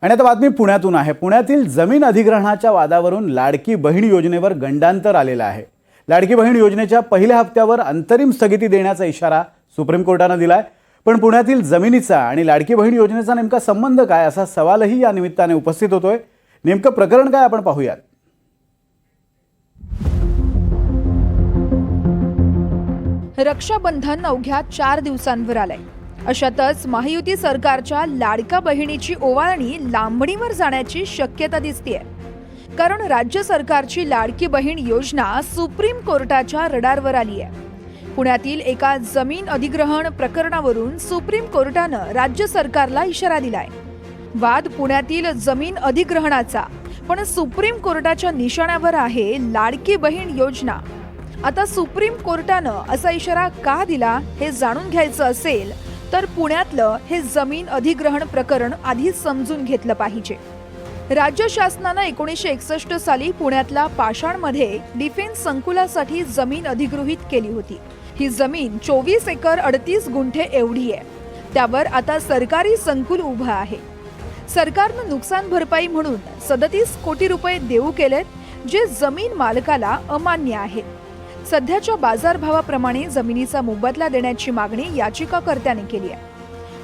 आणि आता बातमी पुण्यातून आहे। पुण्यातील जमीन अधिग्रहणाच्या वादावरून लाडकी बहीण योजनेवर गंडांतर आलेलं आहे। लाडकी बहीण योजनेच्या पहिल्या हप्त्यावर अंतरिम स्थगिती देण्याचा इशारा सुप्रीम कोर्टाने दिलाय। पण पुण्यातील जमिनीचा आणि लाडकी बहीण योजनेचा नेमका संबंध काय असा सवालही या निमित्ताने उपस्थित होतोय। नेमकं प्रकरण काय आपण पाहूयात। रक्षाबंधन अवघ्या 4 दिवसांवर आलंय। अशातच महायुती सरकारच्या लाडका बहिणीची ओवाळणी लांबणीवर जाण्याची शक्यता दिसतेय। कारण राज्य सरकारची लाडकी बहीण योजना सुप्रीम कोर्टाच्या रडारवर आली आहे। पुण्यातील एका जमीन अधिग्रहण प्रकरणावरून सुप्रीम कोर्टानं राज्य सरकारला इशारा दिलाय। वाद पुण्यातील जमीन अधिग्रहणाचा, पण सुप्रीम कोर्टाच्या निशाण्यावर आहे लाडकी बहीण योजना। आता सुप्रीम कोर्टानं असा इशारा का दिला हे जाणून घ्यायचं असेल तर पुण्यातलं हे जमीन अधिग्रहण प्रकरण आधी समजून घेतलं पाहिजे। राज्य शासनानं 1961 साली पुण्यातल्या पाषाणमध्ये डिफेन्स संकुलासाठी जमीन अधिगृहित केली होती। ही जमीन 24 एकर 38 गुंठे एवढी आहे। त्यावर आता सरकारी संकुल उभं आहे। सरकारनं नुकसान भरपाई म्हणून 37 कोटी रुपये देऊ केलेत, जे जमीन मालकाला अमान्य आहे। सध्याच्या बाजारभावाप्रमाणे जमिनीचा मोबदला देण्याची मागणी याचिकाकर्त्याने केली आहे।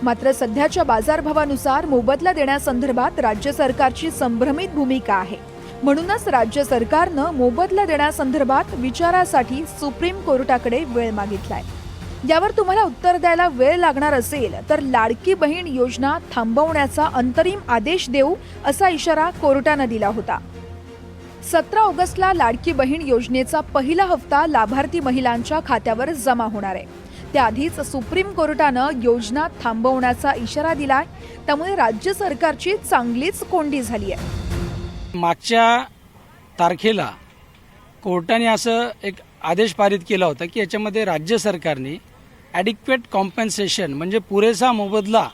मात्र सध्याच्या बाजारभावानुसार मोबदला देण्यासंदर्भात राज्य सरकारची संभ्रमित भूमिका आहे। म्हणूनच राज्य सरकारनं मोबदला देण्यासंदर्भात विचारासाठी सुप्रीम कोर्टाकडे वेळ मागितलाय। यावर तुम्हाला उत्तर द्यायला वेळ लागणार असेल तर लाडकी बहीण योजना थांबवण्याचा अंतरिम आदेश देऊ असा इशारा कोर्टानं दिला होता। 17 ऑगस्टला लाडकी बहीण योजनेचा पहिला हप्ता लाभार्थी महिलांच्या खात्यावर जमा होणार आहे। त्याआधीच सुप्रीम कोर्टानं योजना थांबवण्याचा इशारा दिलाय। त्यामुळे राज्य सरकारची चांगलीच कोंडी झाली आहे। मागच्या तारखेला कोर्टाने असं एक आदेश पारित केला होता की याच्यामध्ये राज्य सरकारने ॲडिक्वेट कॉम्पेन्सेशन म्हणजे पुरेसा मोबदला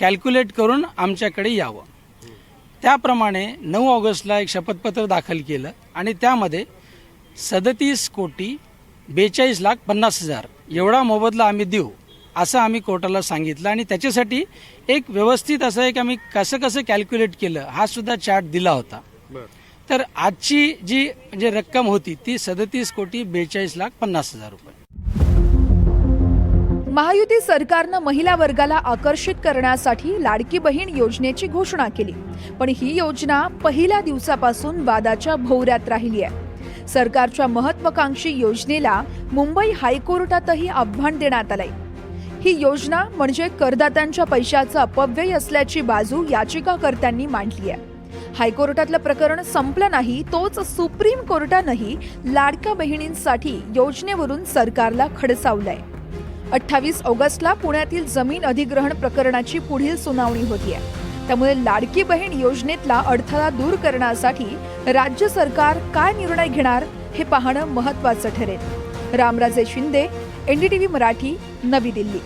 कॅल्क्युलेट करून आमच्याकडे यावं। त्याप्रमाणे 9 ऑगस्टला एक शपथपत्र दाखल केलं आणि त्यामध्ये 37,42,50,000 एवढा मोबदला आम्ही देऊ असं आम्ही कोर्टाला सांगितलं। आणि त्याच्यासाठी एक व्यवस्थित असं एक आम्ही कसं कॅल्क्युलेट केलं हा सुद्धा चार्ट दिला होता। तर आजची जी म्हणजे रक्कम होती ती 37,42,50,000 रुपये। महायुती सरकारनं महिला वर्गाला आकर्षित करण्यासाठी लाडकी बहीण योजनेची घोषणा केली, पण ही योजना पहिल्या दिवसापासून वादाच्या भोवऱ्यात राहिली आहे। सरकारच्या महत्वाकांक्षी योजनेला मुंबई हायकोर्टातही आव्हान देण्यात आलंय। ही योजना म्हणजे करदात्यांच्या पैशाचा अपव्यय असल्याची बाजू याचिकाकर्त्यांनी मांडली आहे। हायकोर्टातलं प्रकरण संपलं नाही, तोच सुप्रीम कोर्टानंही लाडक्या बहिणींसाठी योजनेवरून सरकारला खडसावलंय। 28 ऑगस्टला पुण्यातील जमीन अधिग्रहण प्रकरणाची पुढील सुनावणी होतीये। त्यामुळे लाडकी बहीण योजनेतला अडथळा दूर करण्यासाठी राज्य सरकार काय निर्णय घेणार हे पाहणं महत्त्वाचं ठरेल। रामराजे शिंदे, NDTV मराठी, नवी दिल्ली।